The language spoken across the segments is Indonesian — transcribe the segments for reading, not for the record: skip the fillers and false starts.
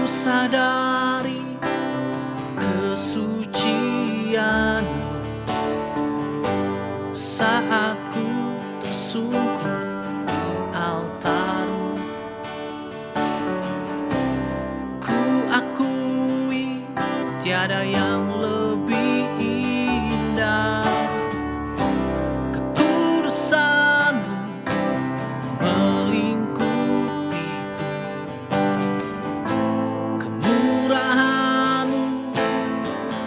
sadari kesucian-Mu saat ku tersungkur di altar-Mu. Ku akui tiada yang lebih indah. Kekudusan-Mu melingkupiku, kemurahan-Mu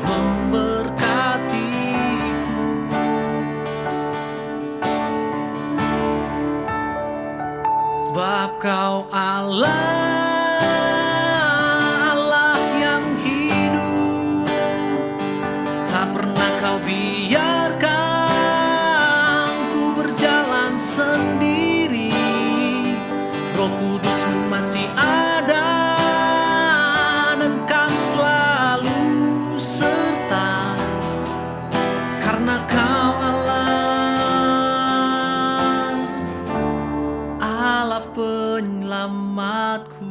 memberkatiku. Sebab Kau Allah, Allah yang hidup, tak pernah Kau biarkan ku berjalan sendiri. Roh Kudus-Mu masih ada dan kan selalu serta, karena Kau Allah, Allah penyelamatku.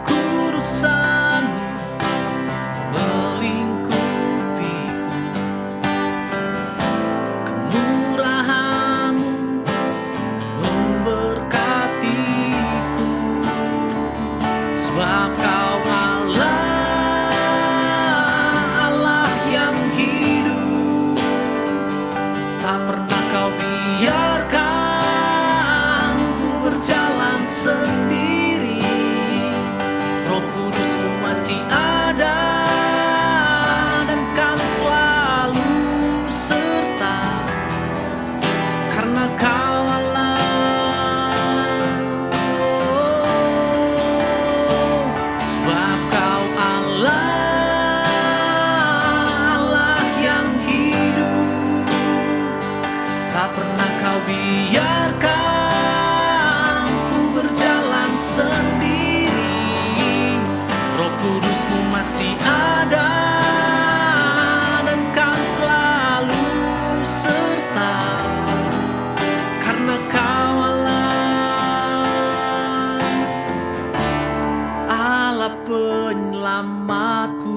Kekudusan-Mu melingkupiku, kemurahan-Mu memberkatiku. Sebab Kau Allah, Allah yang hidup, tak pernah Kau biarkan ku berjalan sendiri. Roh Kudus-Mu masih ada dan kan selalu serta, karena Kau Allah. Sebab Kau Allah, Allah yang hidup, tak pernah Kau biarkan ku berjalan sendiri. Roh Kudus-Mu masih ada dan kan selalu serta, karena Kau Allah, Allah penyelamatku.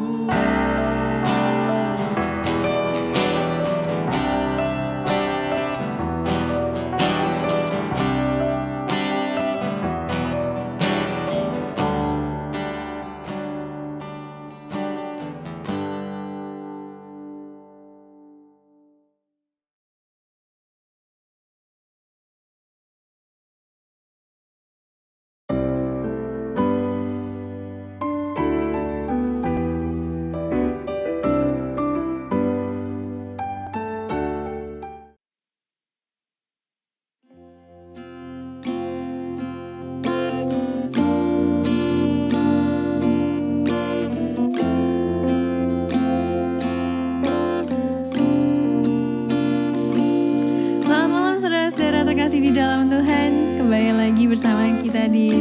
Selamat malam saudara-saudara terkasih di dalam Tuhan. Kembali lagi bersama kita di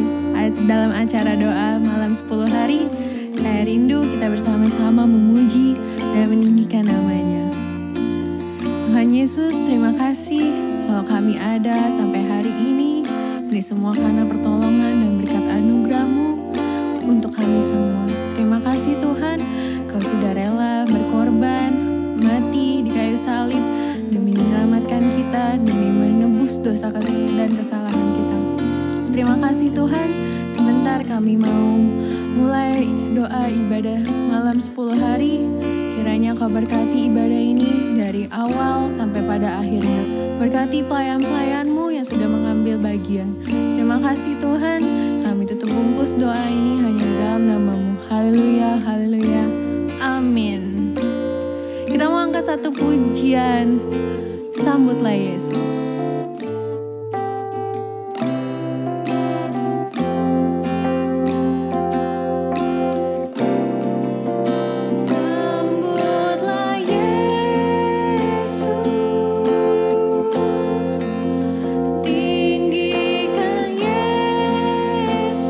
dalam acara doa malam 10 hari. Saya rindu kita bersama-sama memuji dan meninggikan nama-Nya. Tuhan Yesus, terima kasih kalau kami ada sampai hari ini. Ini semua karena pertolongan dan berkat anugerah-Mu untuk kami semua. Terima kasih Tuhan, Kau sudah rela berkorban, mati di kayu salib demi menyelamatkan kita, demi menebus dosa dan kesalahan kita. Terima kasih Tuhan, sebentar kami mau mulai doa ibadah malam 10 hari. Kiranya Kau berkati ibadah ini dari awal sampai pada akhirnya. Berkati pelayan-pelayan-Mu yang sudah mengambil bagian. Terima kasih Tuhan, kami tutup bungkus doa ini hanya dalam nama-Mu. Haleluya, haleluya, amin. Kita mau angkat satu pujian, sambutlah Yesus. Tinggikan Yesus.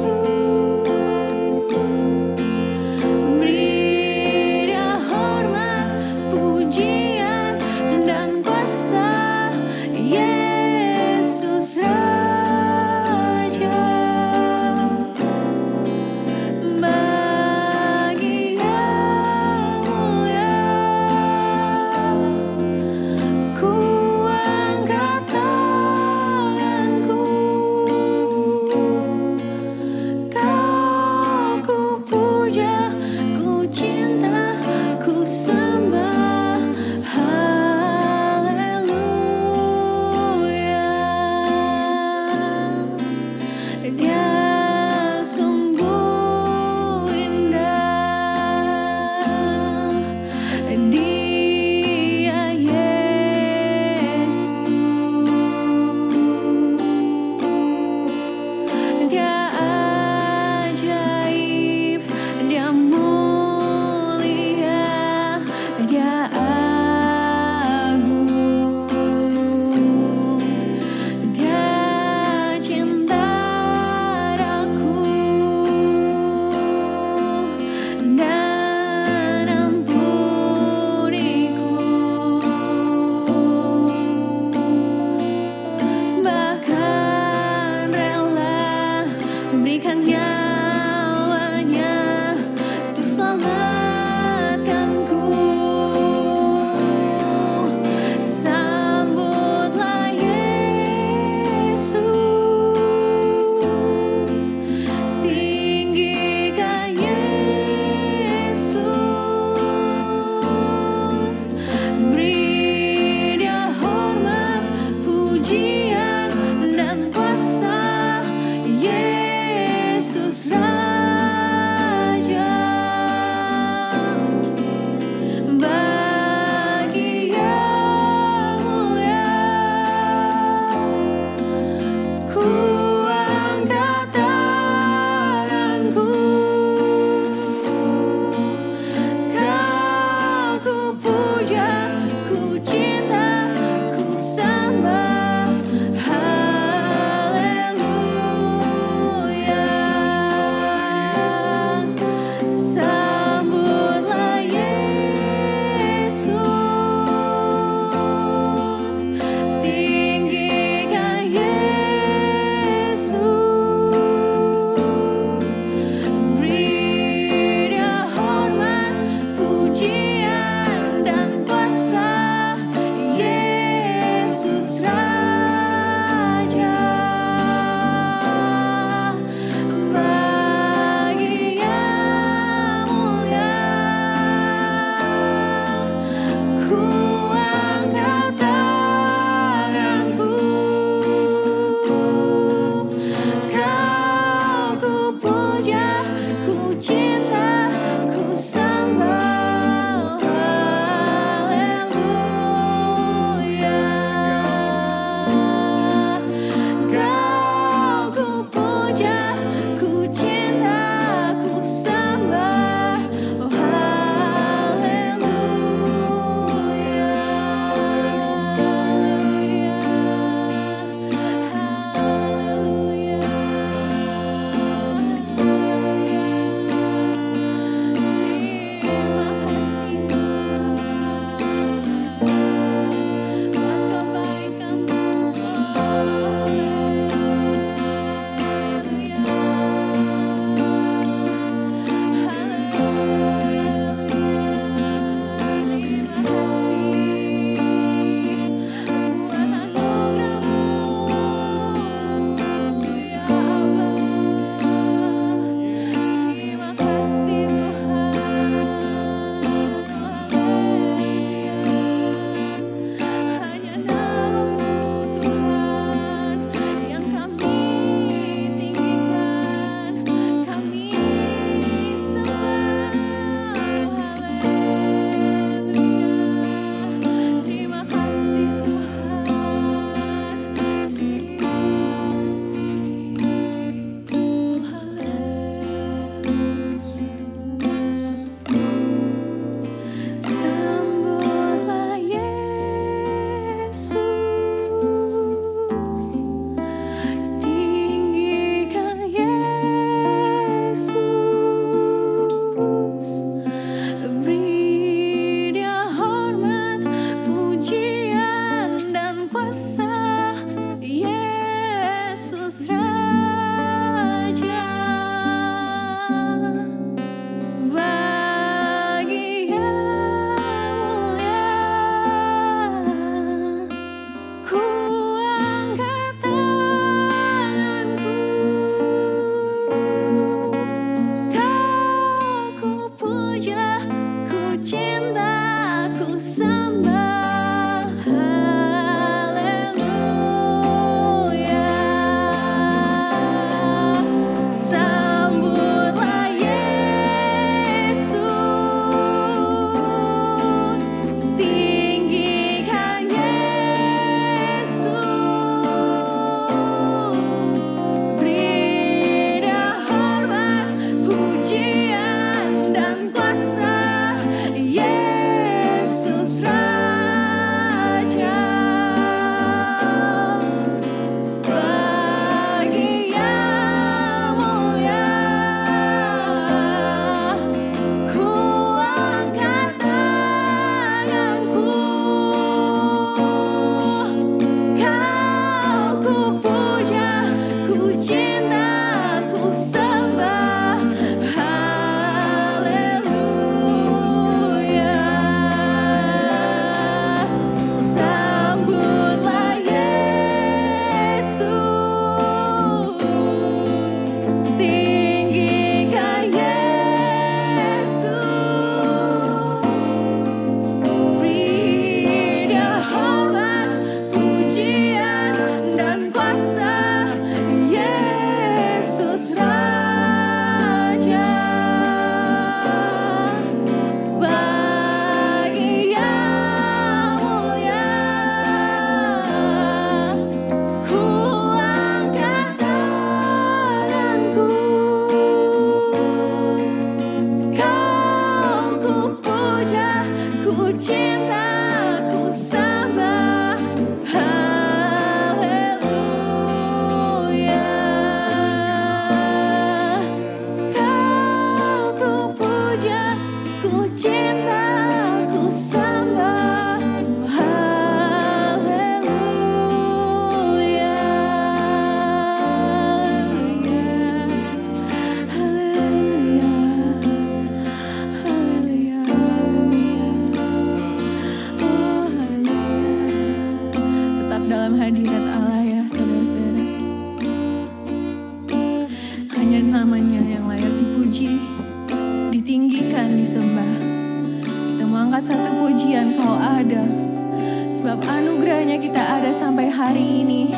hanya namanya yang layak dipuji, ditinggikan, disembah. Kita mau angkat satu pujian, Kau ada. Sebab anugerahnya kita ada sampai hari ini.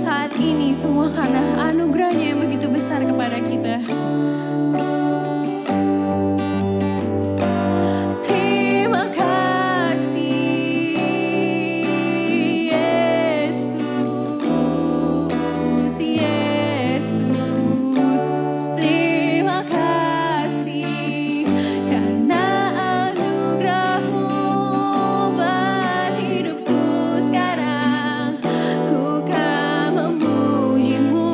Saat ini semua karena anugerahnya yang begitu besar kepada kita. Terima kasih Yesus, Yesus. Terima kasih karena anugerah-Mu buat hidupku sekarang. Ku kan memuji-Mu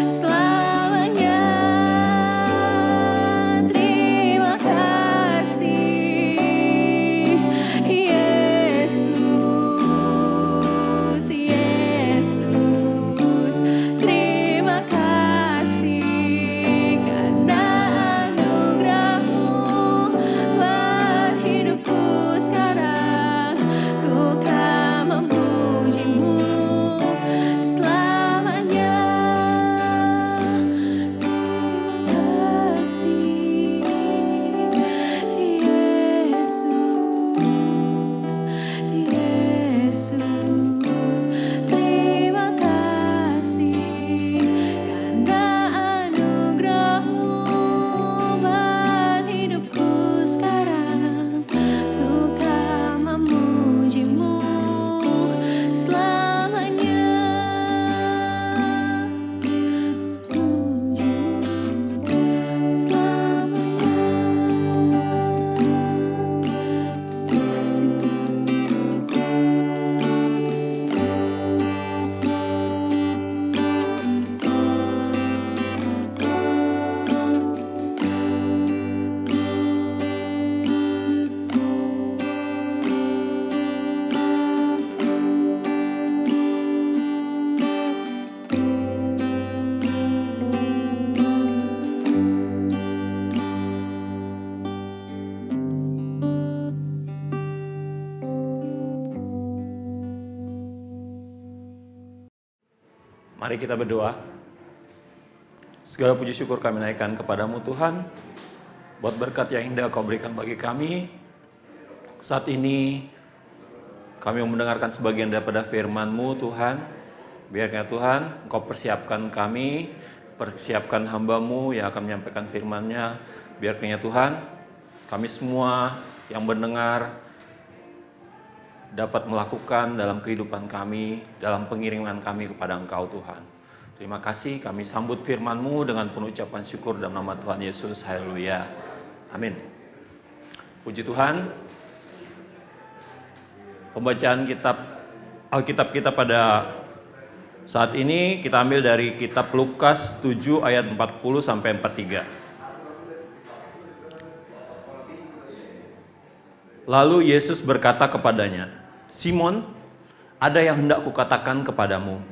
selamanya. Terima kasih Yesus, Yesus. Terima kasih karena anugerah-Mu buat hidupku sekarang. Ku kan memuji-Mu selamanya. Terima kasih Yesus, Yesus. Terima kasih karena anugerah-Mu buat hidupku sekarang. Ku kan memuji-Mu selamanya. Memuji-Mu selamanya. Mari kita berdoa. Segala puji syukur kami naikkan kepadamu Tuhan, buat berkat yang indah Kau berikan bagi kami. Saat ini kami mendengarkan sebagian daripada firman-Mu Tuhan. Biarkan Tuhan Engkau persiapkan kami, persiapkan hamba-Mu yang akan menyampaikan firman-Nya. Biarkan Tuhan kami semua yang mendengar dapat melakukan dalam kehidupan kami, dalam pengiriman kami kepada Engkau Tuhan. Terima kasih, kami sambut firman-Mu dengan penuh ucapan syukur dalam nama Tuhan Yesus. Haleluya. Amin. Puji Tuhan. Pembacaan Alkitab kita pada saat ini kita ambil dari kitab Lukas 7 ayat 40 sampai 43. Lalu Yesus berkata kepadanya, Simon, ada yang hendak kukatakan kepadamu.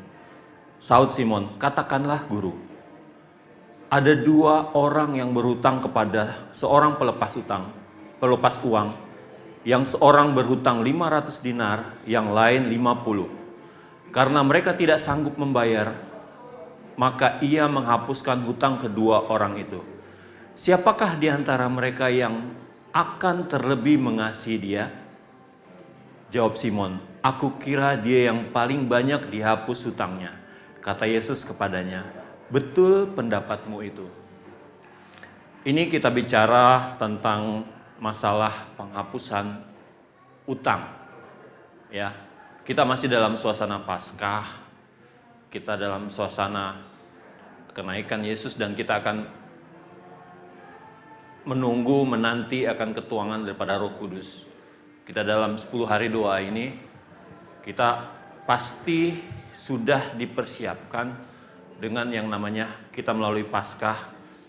Saud Simon, katakanlah guru. Ada 2 orang yang berhutang kepada seorang pelepas uang. Yang seorang berhutang 500 dinar, yang lain 50. Karena mereka tidak sanggup membayar, maka ia menghapuskan hutang kedua orang itu. Siapakah di antara mereka yang akan terlebih mengasihi dia? Jawab Simon, aku kira dia yang paling banyak dihapus hutangnya. Kata Yesus kepadanya, betul pendapatmu itu. Ini kita bicara tentang masalah penghapusan utang. Ya, kita masih dalam suasana Paskah, kita dalam suasana kenaikan Yesus, dan kita akan menanti akan ketuangan daripada Roh Kudus. Kita dalam 10 hari doa ini, kita pasti sudah dipersiapkan dengan yang namanya kita melalui Paskah,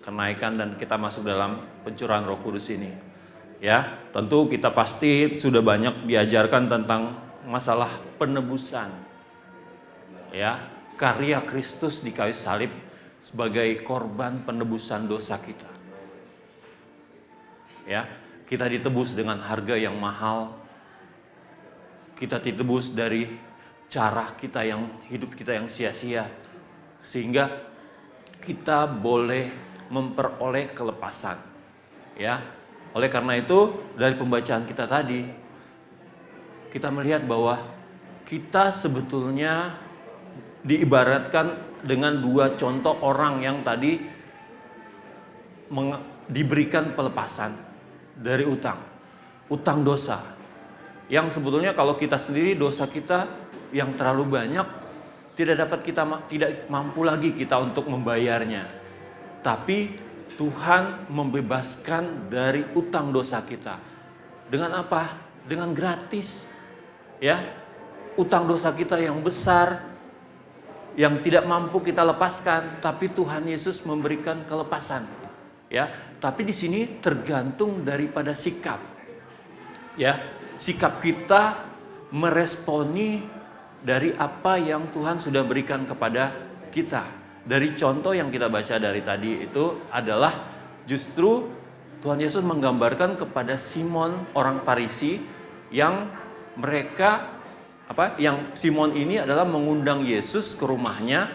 kenaikan, dan kita masuk dalam pencurahan Roh Kudus ini. Ya, tentu kita pasti sudah banyak diajarkan tentang masalah penebusan. Ya, karya Kristus di kayu salib sebagai korban penebusan dosa kita. Ya, kita ditebus dengan harga yang mahal. Kita ditebus dari cara kita yang hidup kita yang sia-sia, sehingga kita boleh memperoleh kelepasan. Ya. Oleh karena itu, dari pembacaan kita tadi, kita melihat bahwa kita sebetulnya diibaratkan dengan dua contoh orang yang tadi diberikan pelepasan dari utang. Utang dosa. Yang sebetulnya kalau kita sendiri, dosa kita yang terlalu banyak, tidak mampu lagi kita untuk membayarnya. Tapi Tuhan membebaskan dari utang dosa kita. Dengan apa? Dengan gratis. Ya. Utang dosa kita yang besar, yang tidak mampu kita lepaskan, tapi Tuhan Yesus memberikan kelepasan. Ya, tapi di sini tergantung daripada sikap. Ya, sikap kita meresponi dari apa yang Tuhan sudah berikan kepada kita. Dari contoh yang kita baca dari tadi itu adalah justru Tuhan Yesus menggambarkan kepada Simon orang Farisi yang Simon ini adalah mengundang Yesus ke rumahnya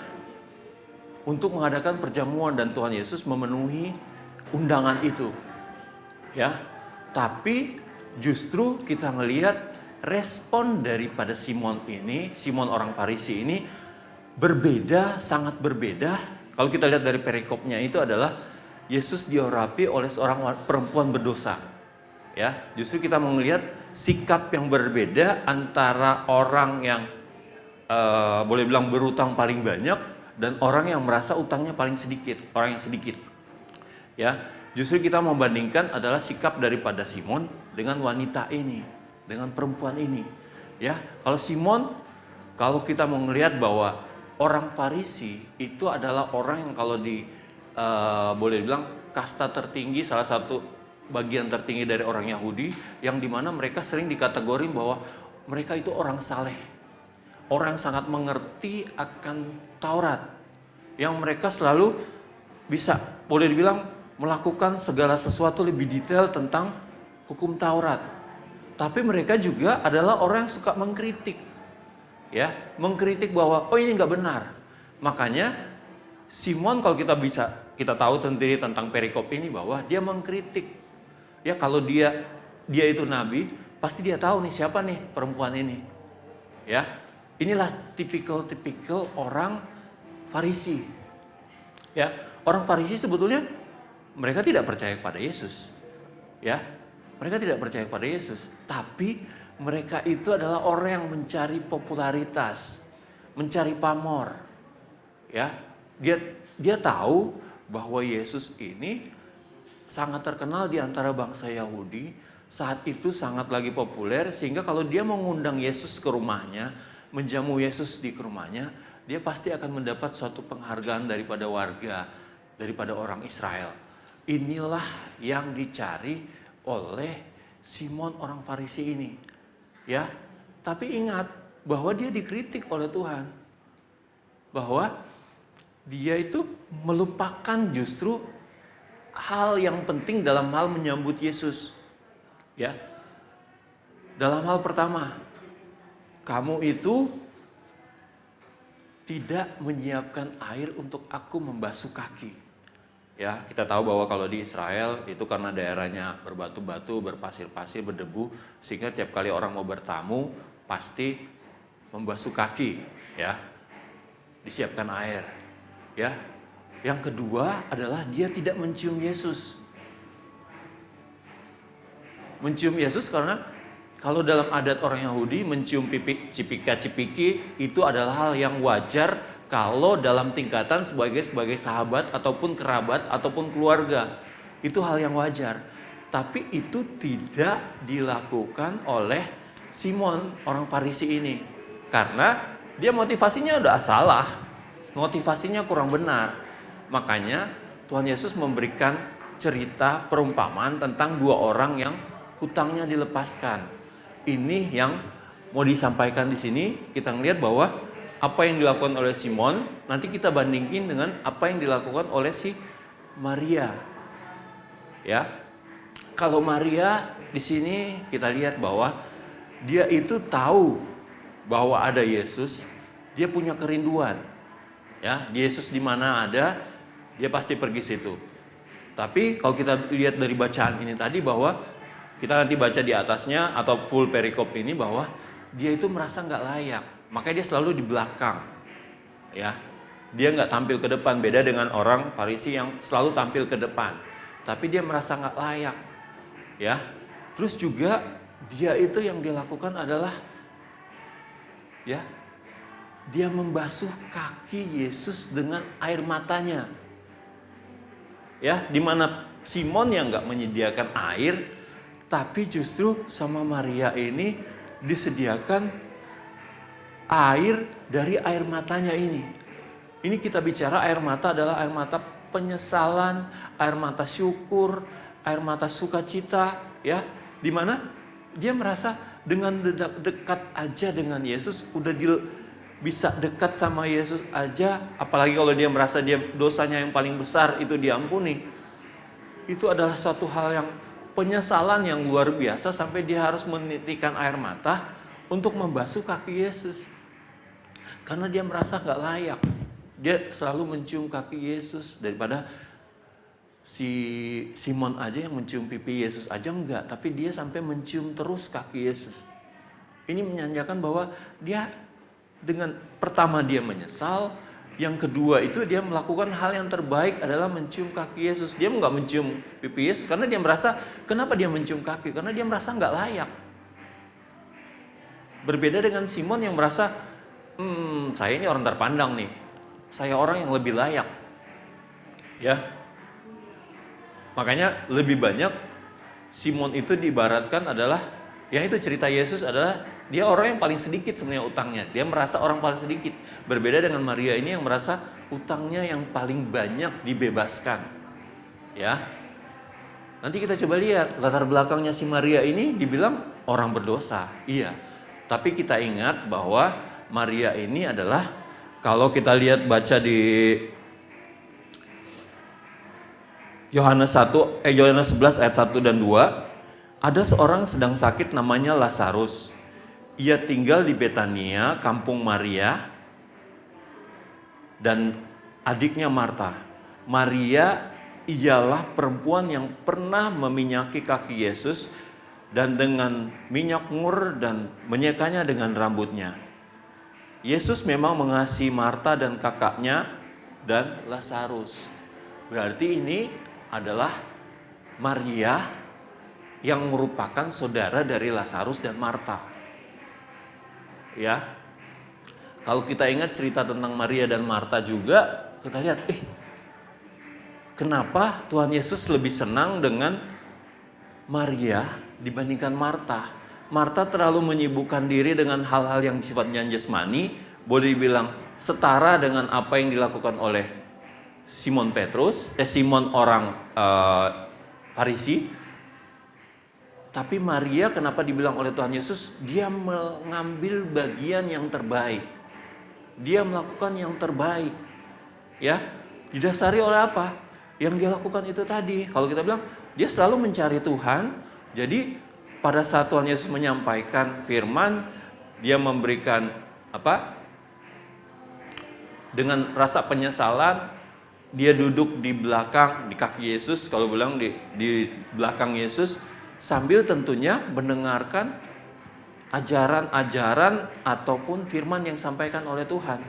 untuk mengadakan perjamuan, dan Tuhan Yesus memenuhi undangan itu. Ya. Tapi justru kita melihat respon daripada Simon orang Farisi ini berbeda, sangat berbeda. Kalau kita lihat dari perikopnya itu adalah Yesus diurapi oleh seorang perempuan berdosa. Ya, justru kita melihat sikap yang berbeda antara orang yang boleh bilang berutang paling banyak dan orang yang merasa utangnya paling sedikit, orang yang sedikit. Ya, justru kita membandingkan adalah sikap daripada Simon dengan wanita ini, dengan perempuan ini. Ya, kalau Simon, kalau kita mau melihat bahwa orang Farisi itu adalah orang yang kalau boleh bilang kasta tertinggi, salah satu bagian tertinggi dari orang Yahudi, yang dimana mereka sering dikategori bahwa mereka itu orang saleh, orang yang sangat mengerti akan Taurat, yang mereka selalu bisa boleh dibilang melakukan segala sesuatu lebih detail tentang hukum Taurat. Tapi mereka juga adalah orang yang suka mengkritik, ya, mengkritik bahwa ini nggak benar. Makanya Simon, kalau kita tahu sendiri tentang perikop ini bahwa dia mengkritik. Ya, kalau dia itu nabi, pasti dia tahu nih siapa nih perempuan ini. Ya, inilah tipikal orang Farisi. Ya, orang Farisi sebetulnya mereka tidak percaya kepada Yesus. Ya, mereka tidak percaya kepada Yesus, tapi mereka itu adalah orang yang mencari popularitas, mencari pamor. Ya, dia tahu bahwa Yesus ini sangat terkenal di antara bangsa Yahudi, saat itu sangat lagi populer, sehingga kalau dia mengundang Yesus ke rumahnya, menjamu Yesus di rumahnya, dia pasti akan mendapat suatu penghargaan daripada warga, daripada orang Israel. Inilah yang dicari oleh Simon orang Farisi ini. Ya, tapi ingat bahwa dia dikritik oleh Tuhan. Bahwa dia itu melupakan justru hal yang penting dalam hal menyambut Yesus. Ya. Dalam hal pertama, kamu itu tidak menyiapkan air untuk aku membasuh kaki. Ya, kita tahu bahwa kalau di Israel itu karena daerahnya berbatu-batu, berpasir-pasir, berdebu, sehingga tiap kali orang mau bertamu pasti membasuh kaki, ya. Disiapkan air. Ya. Yang kedua adalah dia tidak mencium Yesus. Mencium Yesus karena kalau dalam adat orang Yahudi mencium pipi cipika-cipiki itu adalah hal yang wajar kalau dalam tingkatan sebagai sahabat ataupun kerabat ataupun keluarga. Itu hal yang wajar. Tapi itu tidak dilakukan oleh Simon orang Farisi ini. Karena dia motivasinya udah salah. Motivasinya kurang benar. Makanya Tuhan Yesus memberikan cerita perumpamaan tentang dua orang yang hutangnya dilepaskan. Ini yang mau disampaikan di sini. Kita ngelihat bahwa apa yang dilakukan oleh Simon nanti kita bandingin dengan apa yang dilakukan oleh si Maria. Ya. Kalau Maria di sini kita lihat bahwa dia itu tahu bahwa ada Yesus, dia punya kerinduan. Ya, Yesus di mana ada, dia pasti pergi situ. Tapi kalau kita lihat dari bacaan ini tadi bahwa kita nanti baca di atasnya atau full perikop ini bahwa dia itu merasa nggak layak, makanya dia selalu di belakang, ya. Dia nggak tampil ke depan, beda dengan orang Farisi yang selalu tampil ke depan. Tapi dia merasa nggak layak, ya. Terus juga dia itu yang dia lakukan adalah, ya, dia membasuh kaki Yesus dengan air matanya. Ya, dimana Simon yang nggak menyediakan air, tapi justru sama Maria ini disediakan air dari air matanya ini. Ini kita bicara air mata adalah air mata penyesalan, air mata syukur, air mata sukacita, ya. Di mana dia merasa dengan dekat aja dengan Yesus, udah bisa dekat sama Yesus aja, apalagi kalau dia merasa dia dosanya yang paling besar itu diampuni. Itu adalah suatu hal yang penyesalan yang luar biasa sampai dia harus menitikkan air mata untuk membasuh kaki Yesus. Karena dia merasa gak layak. Dia selalu mencium kaki Yesus daripada si Simon aja yang mencium pipi Yesus aja enggak, tapi dia sampai mencium terus kaki Yesus. Ini menandakan bahwa dia dengan pertama dia menyesal, yang kedua itu dia melakukan hal yang terbaik adalah mencium kaki Yesus. Dia enggak mencium pipi Yesus karena dia merasa, kenapa dia mencium kaki? Karena dia merasa enggak layak. Berbeda dengan Simon yang merasa, saya ini orang terpandang nih. Saya orang yang lebih layak, ya. Makanya lebih banyak Simon itu diibaratkan adalah, yang itu cerita Yesus adalah dia orang yang paling sedikit sebenarnya utangnya. Dia merasa orang paling sedikit. Berbeda dengan Maria ini yang merasa utangnya yang paling banyak dibebaskan, ya. Nanti kita coba lihat latar belakangnya si Maria ini dibilang orang berdosa, iya. Tapi kita ingat bahwa Maria ini adalah, kalau kita lihat baca di Yohanes 11 ayat 1 dan 2, ada seorang sedang sakit namanya Lazarus. Ia tinggal di Betania, kampung Maria dan adiknya Marta. Maria ialah perempuan yang pernah meminyaki kaki Yesus dan dengan minyak mur dan menyekanya dengan rambutnya. Yesus memang mengasihi Marta dan kakaknya dan Lazarus. Berarti ini adalah Maria yang merupakan saudara dari Lazarus dan Marta. Ya. Kalau kita ingat cerita tentang Maria dan Marta juga, kita lihat, kenapa Tuhan Yesus lebih senang dengan Maria dibandingkan Marta? Marta terlalu menyibukkan diri dengan hal-hal yang sifatnya jasmani, boleh dibilang setara dengan apa yang dilakukan oleh Simon orang Farisi. Tapi Maria kenapa dibilang oleh Tuhan Yesus, dia mengambil bagian yang terbaik. Dia melakukan yang terbaik. Ya, didasari oleh apa? Yang dia lakukan itu tadi. Kalau kita bilang, dia selalu mencari Tuhan. Jadi pada saat Tuhan Yesus menyampaikan firman, dia memberikan dengan rasa penyesalan, dia duduk di belakang, di kaki Yesus, kalau bilang di belakang Yesus, sambil tentunya mendengarkan ajaran-ajaran ataupun firman yang disampaikan oleh Tuhan.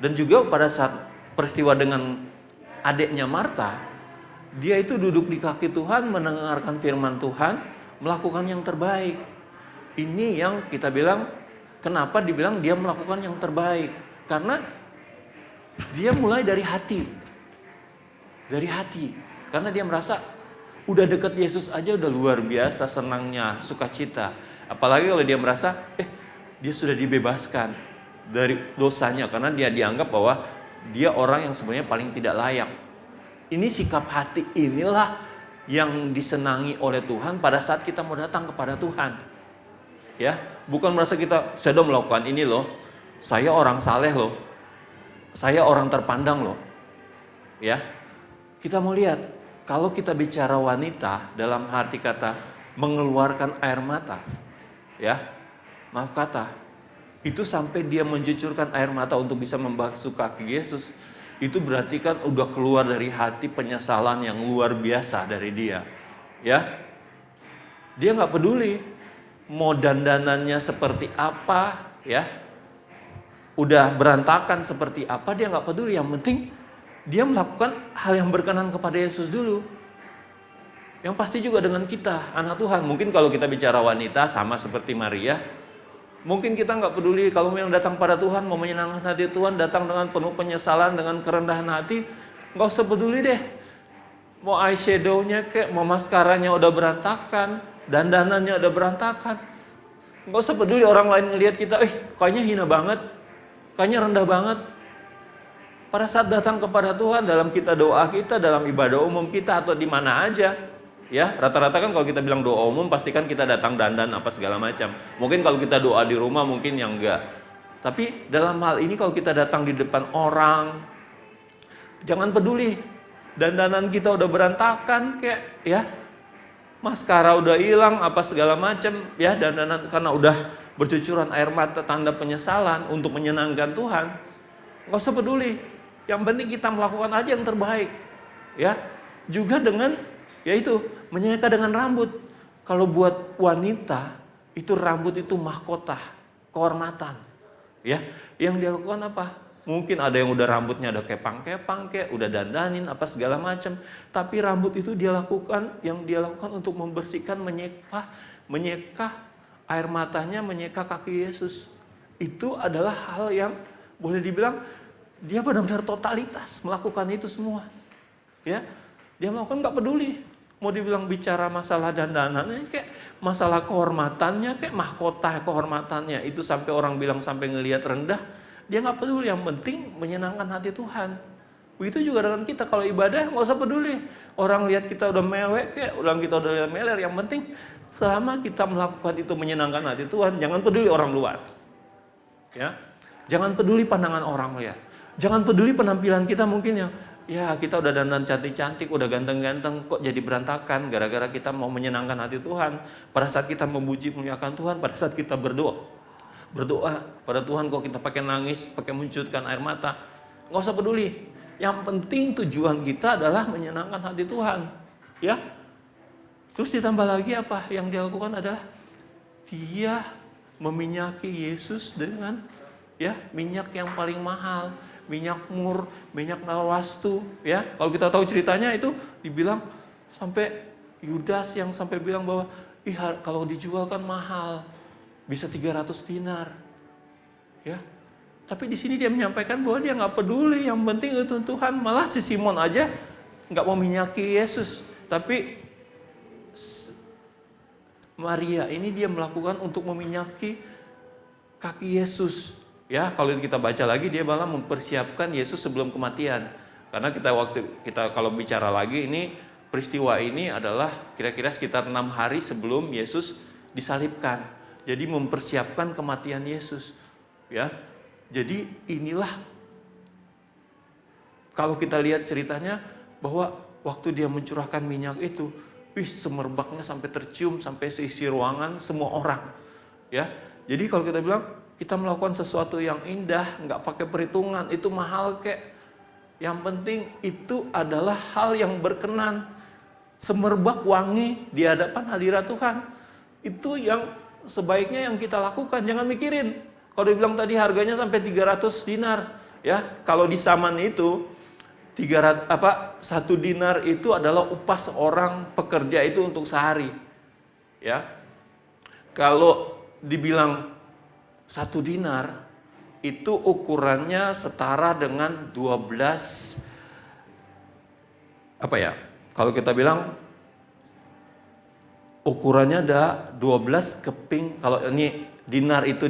Dan juga pada saat peristiwa dengan adiknya Marta, dia itu duduk di kaki Tuhan, mendengarkan firman Tuhan, melakukan yang terbaik. Ini yang kita bilang, kenapa dibilang dia melakukan yang terbaik? Karena dia mulai dari hati. Dari hati. Karena dia merasa udah dekat Yesus aja udah luar biasa senangnya, sukacita. Apalagi kalau dia merasa dia sudah dibebaskan dari dosanya, karena dia dianggap bahwa dia orang yang sebenarnya paling tidak layak. Ini sikap hati inilah yang disenangi oleh Tuhan pada saat kita mau datang kepada Tuhan. Ya, bukan merasa saya sudah melakukan ini loh, saya orang saleh loh, saya orang terpandang loh. Ya, kita mau lihat, kalau kita bicara wanita dalam arti kata mengeluarkan air mata, ya, maaf kata, itu sampai dia mencucurkan air mata untuk bisa membasuh kaki Yesus. itu berarti kan udah keluar dari hati penyesalan yang luar biasa dari dia. Ya, dia nggak peduli mau dandanannya seperti apa, ya, udah berantakan seperti apa, dia nggak peduli. Yang penting dia melakukan hal yang berkenan kepada Yesus dulu. Yang pasti juga dengan kita, anak Tuhan. Mungkin kalau kita bicara wanita sama seperti Maria, mungkin kita nggak peduli kalau yang datang pada Tuhan, mau menyenangkan hati Tuhan, datang dengan penuh penyesalan, dengan kerendahan hati, nggak usah peduli deh. Mau eyeshadow-nya kayak, mau maskaranya udah berantakan, dandanannya udah berantakan. Nggak usah peduli orang lain ngelihat kita, kayaknya hina banget, kayaknya rendah banget. Pada saat datang kepada Tuhan, dalam kita doa kita, dalam ibadah umum kita, atau di mana aja, ya, rata-rata kan kalau kita bilang doa umum pastikan kita datang dandan apa segala macam. Mungkin kalau kita doa di rumah mungkin yang enggak. Tapi dalam hal ini kalau kita datang di depan orang, jangan peduli dandanan kita udah berantakan kayak, ya, maskara udah hilang apa segala macam, ya, dandanan karena udah bercucuran air mata tanda penyesalan untuk menyenangkan Tuhan. Nggak usah peduli. Yang penting kita melakukan aja yang terbaik, ya. Juga dengan yaitu menyeka dengan rambut. Kalau buat wanita itu rambut itu mahkota, kehormatan, ya. Yang dia lakukan apa? Mungkin ada yang udah rambutnya ada kepang-kepang kayak udah dandanin apa segala macam, tapi rambut itu dia lakukan, yang dia lakukan untuk membersihkan, menyeka air matanya, menyeka kaki Yesus. Itu adalah hal yang boleh dibilang dia benar-benar totalitas melakukan itu semua, ya. Dia melakukan nggak peduli. Mau dibilang bicara masalah dandanannya, kayak masalah kehormatannya, kayak mahkota kehormatannya, itu sampai orang bilang sampai ngelihat rendah, dia nggak peduli. Yang penting menyenangkan hati Tuhan. Begitu juga dengan kita, kalau ibadah nggak usah peduli. Orang lihat kita udah mewek, kayak orang kita udah lihat meler, yang penting selama kita melakukan itu menyenangkan hati Tuhan, jangan peduli orang luar. Ya, jangan peduli pandangan orang lihat. Jangan peduli penampilan kita mungkin yang, ya kita udah dandan cantik-cantik, udah ganteng-ganteng, kok jadi berantakan gara-gara kita mau menyenangkan hati Tuhan. Pada saat kita memuji memuliakan Tuhan, pada saat kita berdoa pada Tuhan kok kita pakai nangis, pakai mencucurkan air mata. Nggak usah peduli. Yang penting tujuan kita adalah menyenangkan hati Tuhan, ya. Terus ditambah lagi apa yang dia lakukan adalah dia meminyaki Yesus dengan, ya, minyak yang paling mahal. Minyak mur, minyak lawastu, ya. Kalau kita tahu ceritanya itu dibilang sampai Yudas yang sampai bilang bahwa kalau dijual kan mahal, bisa 300 dinar. Ya. Tapi di sini dia menyampaikan bahwa dia nggak peduli, yang penting itu Tuhan. Malah si Simon aja nggak mau minyaki Yesus, tapi Maria ini dia melakukan untuk meminyaki kaki Yesus. Ya, kalau kita baca lagi dia malah mempersiapkan Yesus sebelum kematian. Karena kita kalau bicara lagi ini peristiwa ini adalah kira-kira sekitar 6 hari sebelum Yesus disalibkan. Jadi mempersiapkan kematian Yesus. Ya. Jadi inilah kalau kita lihat ceritanya bahwa waktu dia mencurahkan minyak itu, semerbaknya sampai tercium sampai seisi ruangan semua orang. Ya. Jadi kalau kita bilang kita melakukan sesuatu yang indah, nggak pakai perhitungan, itu mahal kek. Yang penting itu adalah hal yang berkenan. Semerbak wangi di hadapan hadirat Tuhan. Itu yang sebaiknya yang kita lakukan. Jangan mikirin. Kalau dibilang tadi harganya sampai 300 dinar. Ya, kalau di zaman itu, 1 dinar itu adalah upah seorang pekerja itu untuk sehari. Ya, kalau dibilang 1 dinar itu ukurannya setara dengan 12 kalau kita bilang ukurannya ada 12 keping. Kalau ini dinar itu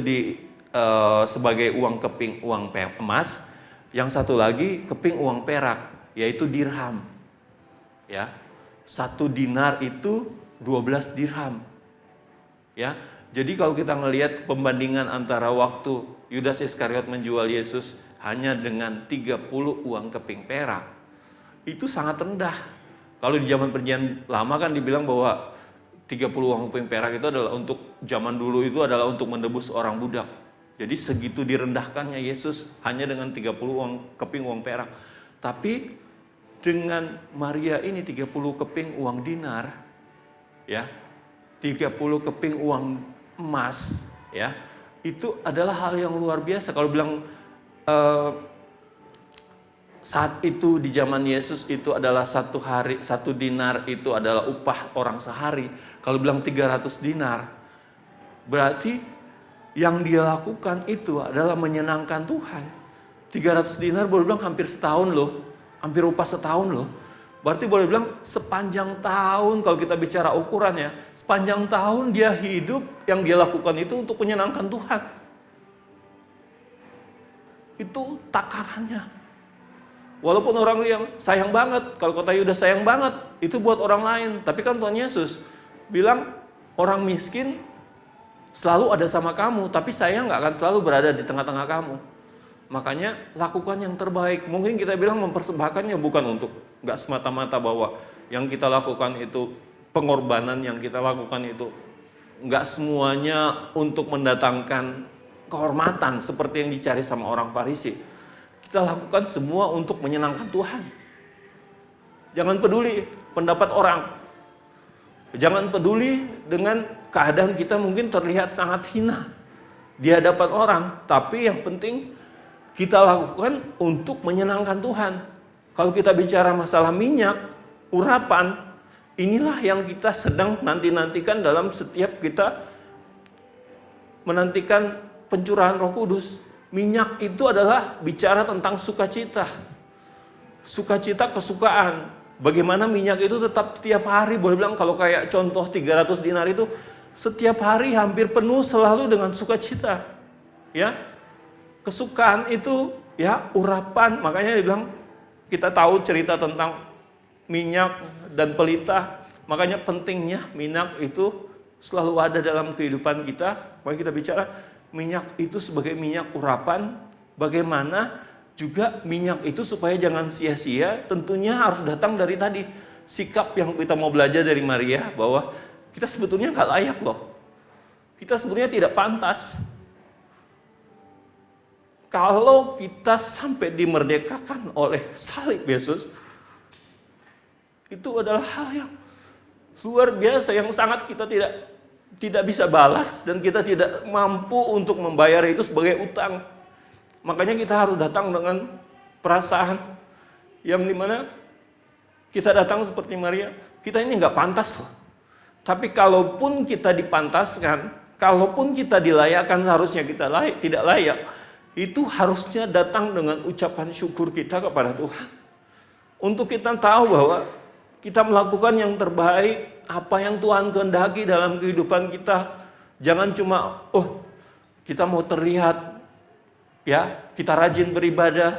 sebagai uang keping, uang emas. Yang satu lagi keping uang perak, yaitu dirham. Ya. 1 dinar itu 12 dirham. Ya. Jadi kalau kita ngelihat pembandingan antara waktu Yudas Iskariot menjual Yesus hanya dengan 30 uang keping perak, itu sangat rendah. Kalau di zaman perjanjian lama kan dibilang bahwa 30 uang keping perak itu adalah untuk zaman dulu itu adalah untuk menebus orang budak. Jadi segitu direndahkannya Yesus hanya dengan 30 uang keping uang perak. Tapi dengan Maria ini 30 keping uang dinar, ya, 30 keping uang emas, ya, itu adalah hal yang luar biasa. Kalau bilang saat itu di zaman Yesus itu adalah satu dinar itu adalah upah orang sehari. Kalau bilang 300 dinar, berarti yang dia lakukan itu adalah menyenangkan Tuhan. 300 dinar boleh bilang hampir setahun loh. Hampir upah setahun loh. Berarti boleh bilang sepanjang tahun, kalau kita bicara ukurannya, sepanjang tahun dia hidup, yang dia lakukan itu untuk menyenangkan Tuhan. Itu takarannya. Walaupun orang lihat sayang banget, kalau kata Yudas sayang banget, itu buat orang lain. Tapi kan Tuhan Yesus bilang orang miskin selalu ada sama kamu, tapi saya nggak akan selalu berada di tengah-tengah kamu. Makanya lakukan yang terbaik. Mungkin kita bilang mempersembahkannya bukan untuk, nggak semata-mata bahwa yang kita lakukan itu, pengorbanan yang kita lakukan itu nggak semuanya untuk mendatangkan kehormatan seperti yang dicari sama orang Farisi. Kita lakukan semua untuk menyenangkan Tuhan. Jangan peduli pendapat orang. Jangan peduli dengan keadaan kita mungkin terlihat sangat hina di hadapan orang. Tapi yang penting kita lakukan untuk menyenangkan Tuhan. Kalau kita bicara masalah minyak, urapan, inilah yang kita sedang nanti-nantikan dalam setiap kita menantikan pencurahan Roh Kudus. Minyak itu adalah bicara tentang sukacita. Sukacita, kesukaan. Bagaimana minyak itu tetap setiap hari, boleh bilang kalau kayak contoh 300 dinar itu, setiap hari hampir penuh selalu dengan sukacita. Ya, kesukaan itu ya urapan. Makanya dibilang kita tahu cerita tentang minyak dan pelita. Makanya pentingnya minyak itu selalu ada dalam kehidupan kita. Makanya kita bicara minyak itu sebagai minyak urapan. Bagaimana juga minyak itu supaya jangan sia-sia, tentunya harus datang dari tadi sikap yang kita mau belajar dari Maria, bahwa kita sebetulnya nggak layak loh. Kita sebetulnya tidak pantas. Kalau kita sampai dimerdekakan oleh salib Yesus, itu adalah hal yang luar biasa, yang sangat kita tidak bisa balas, dan kita tidak mampu untuk membayar itu sebagai utang. Makanya kita harus datang dengan perasaan yang dimana kita datang seperti Maria, kita ini nggak pantas loh. Tapi kalaupun kita dipantaskan, kalaupun kita dilayakkan, seharusnya kita tidak layak, itu harusnya datang dengan ucapan syukur kita kepada Tuhan. Untuk kita tahu bahwa kita melakukan yang terbaik, apa yang Tuhan kehendaki dalam kehidupan kita. Jangan cuma, kita mau terlihat, ya, kita rajin beribadah,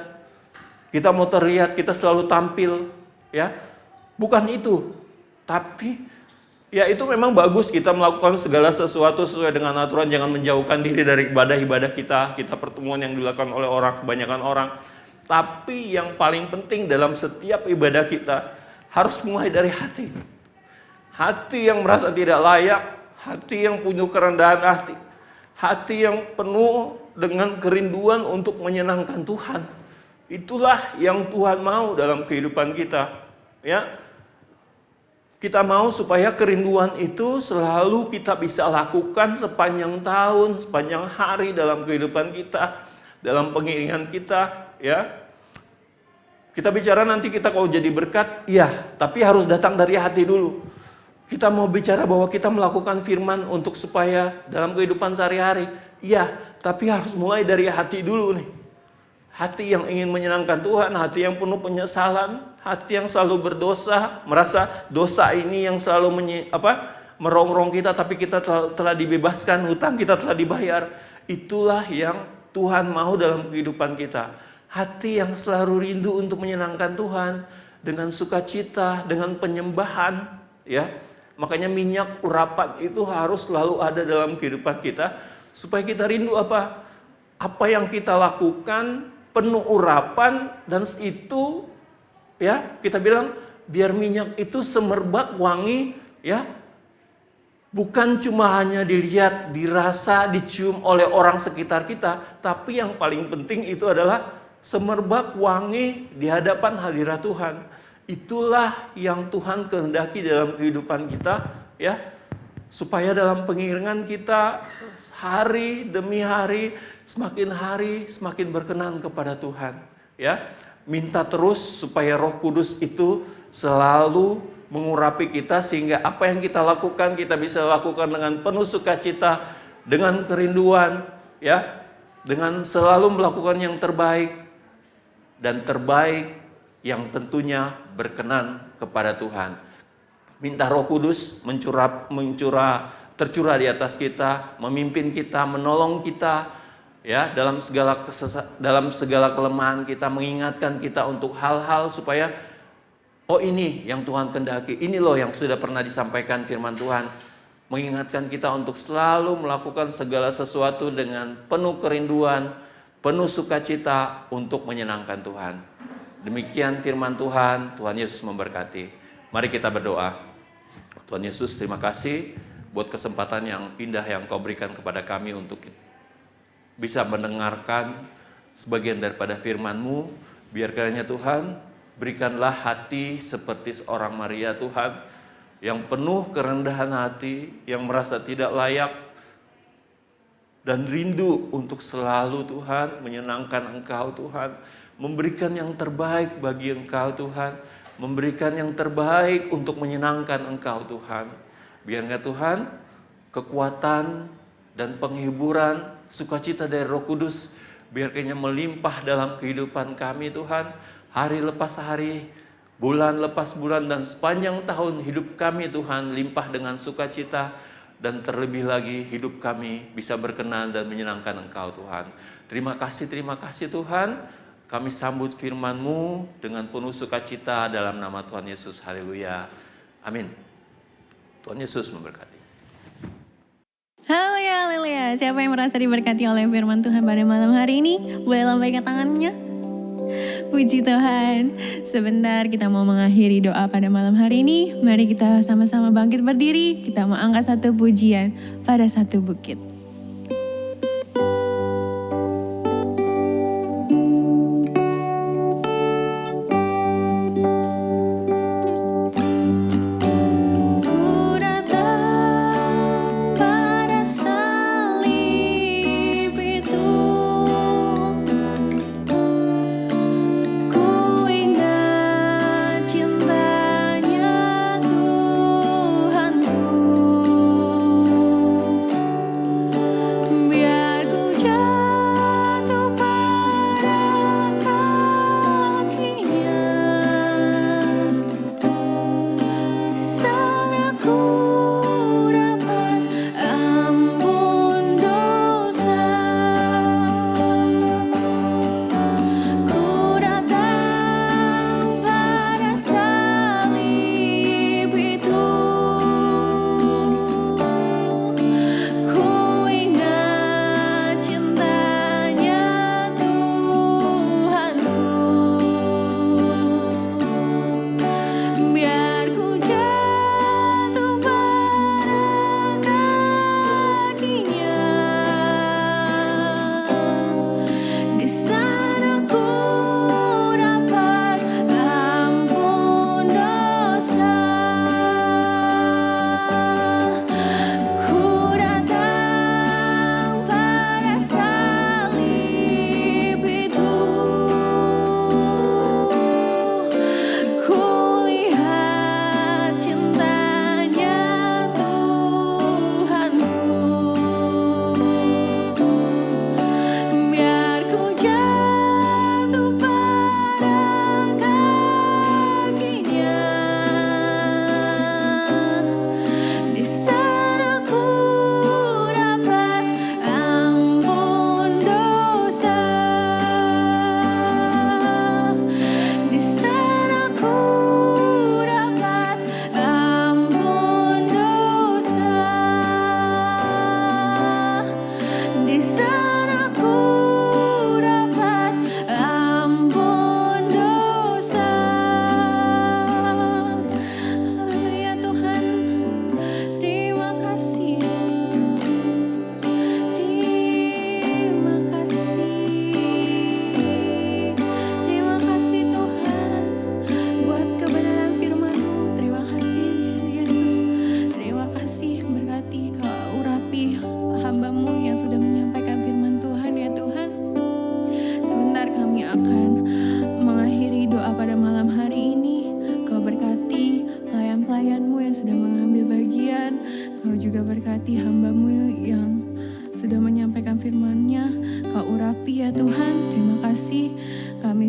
kita mau terlihat, kita selalu tampil, ya, bukan itu. Tapi ya itu memang bagus kita melakukan segala sesuatu sesuai dengan aturan, jangan menjauhkan diri dari ibadah-ibadah kita pertemuan yang dilakukan oleh kebanyakan orang. Tapi yang paling penting dalam setiap ibadah kita harus mulai dari hati. Hati yang merasa tidak layak, hati yang punya kerendahan hati, hati yang penuh dengan kerinduan untuk menyenangkan Tuhan. Itulah yang Tuhan mau dalam kehidupan kita, ya. Kita mau supaya kerinduan itu selalu kita bisa lakukan sepanjang tahun, sepanjang hari dalam kehidupan kita, dalam pengiringan kita, ya. Kita bicara nanti kita kalau jadi berkat, iya, tapi harus datang dari hati dulu. Kita mau bicara bahwa kita melakukan firman untuk supaya dalam kehidupan sehari-hari, iya, tapi harus mulai dari hati dulu nih. Hati yang ingin menyenangkan Tuhan, hati yang penuh penyesalan, hati yang selalu berdosa, merasa dosa ini yang selalu merongrong kita, tapi kita telah dibebaskan, hutang kita telah dibayar. Itulah yang Tuhan mau dalam kehidupan kita. Hati yang selalu rindu untuk menyenangkan Tuhan dengan sukacita, dengan penyembahan, ya. Makanya minyak urapan itu harus selalu ada dalam kehidupan kita supaya kita rindu apa yang kita lakukan penuh urapan, dan itu ya kita bilang biar minyak itu semerbak wangi, ya. Bukan cuma hanya dilihat, dirasa, dicium oleh orang sekitar kita, tapi yang paling penting itu adalah semerbak wangi di hadapan hadirat Tuhan. Itulah yang Tuhan kehendaki dalam kehidupan kita, ya. Supaya dalam pengiringan kita hari demi hari semakin berkenan kepada Tuhan, ya. Minta terus supaya Roh Kudus itu selalu mengurapi kita sehingga apa yang kita lakukan kita bisa lakukan dengan penuh sukacita, dengan kerinduan, ya. Dengan selalu melakukan yang terbaik dan terbaik yang tentunya berkenan kepada Tuhan. Minta Roh Kudus tercurah di atas kita, memimpin kita, menolong kita, ya, dalam segala kelemahan kita, mengingatkan kita untuk hal-hal supaya oh ini yang Tuhan kehendaki, ini loh yang sudah pernah disampaikan firman Tuhan. Mengingatkan kita untuk selalu melakukan segala sesuatu dengan penuh kerinduan, penuh sukacita untuk menyenangkan Tuhan. Demikian firman Tuhan, Tuhan Yesus memberkati. Mari kita berdoa. Tuhan Yesus, terima kasih buat kesempatan yang indah yang Kau berikan kepada kami untuk bisa mendengarkan sebagian daripada firman-Mu. Biar kiranya Tuhan, berikanlah hati seperti seorang Maria Tuhan, yang penuh kerendahan hati, yang merasa tidak layak, dan rindu untuk selalu Tuhan menyenangkan Engkau Tuhan, memberikan yang terbaik bagi Engkau Tuhan, memberikan yang terbaik untuk menyenangkan Engkau Tuhan. Biarnya Tuhan, kekuatan dan penghiburan, sukacita dari Roh Kudus, biarkannya melimpah dalam kehidupan kami Tuhan, hari lepas hari, bulan lepas bulan, dan sepanjang tahun hidup kami Tuhan limpah dengan sukacita, dan terlebih lagi hidup kami bisa berkenan dan menyenangkan Engkau Tuhan. Terima kasih Tuhan. Kami sambut firman-Mu dengan penuh sukacita dalam nama Tuhan Yesus. Haleluya. Amin. Tuhan Yesus memberkati. Haleluya, haleluya. Siapa yang merasa diberkati oleh firman Tuhan pada malam hari ini? Boleh lambaikan tangannya. Puji Tuhan. Sebentar kita mau mengakhiri doa pada malam hari ini. Mari kita sama-sama bangkit berdiri. Kita mau angkat satu pujian pada satu bukit.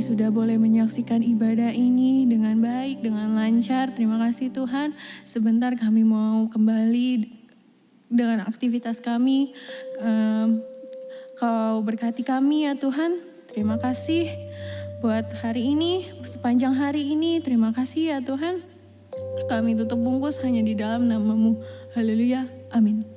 kami sudah boleh menyaksikan ibadah ini dengan baik, dengan lancar. Terima kasih Tuhan. Sebentar kami mau kembali dengan aktivitas kami. Kau berkati kami ya Tuhan. Terima kasih buat hari ini, sepanjang hari ini. Terima kasih ya Tuhan. Kami tutup bungkus hanya di dalam nama-Mu. Haleluya. Amin.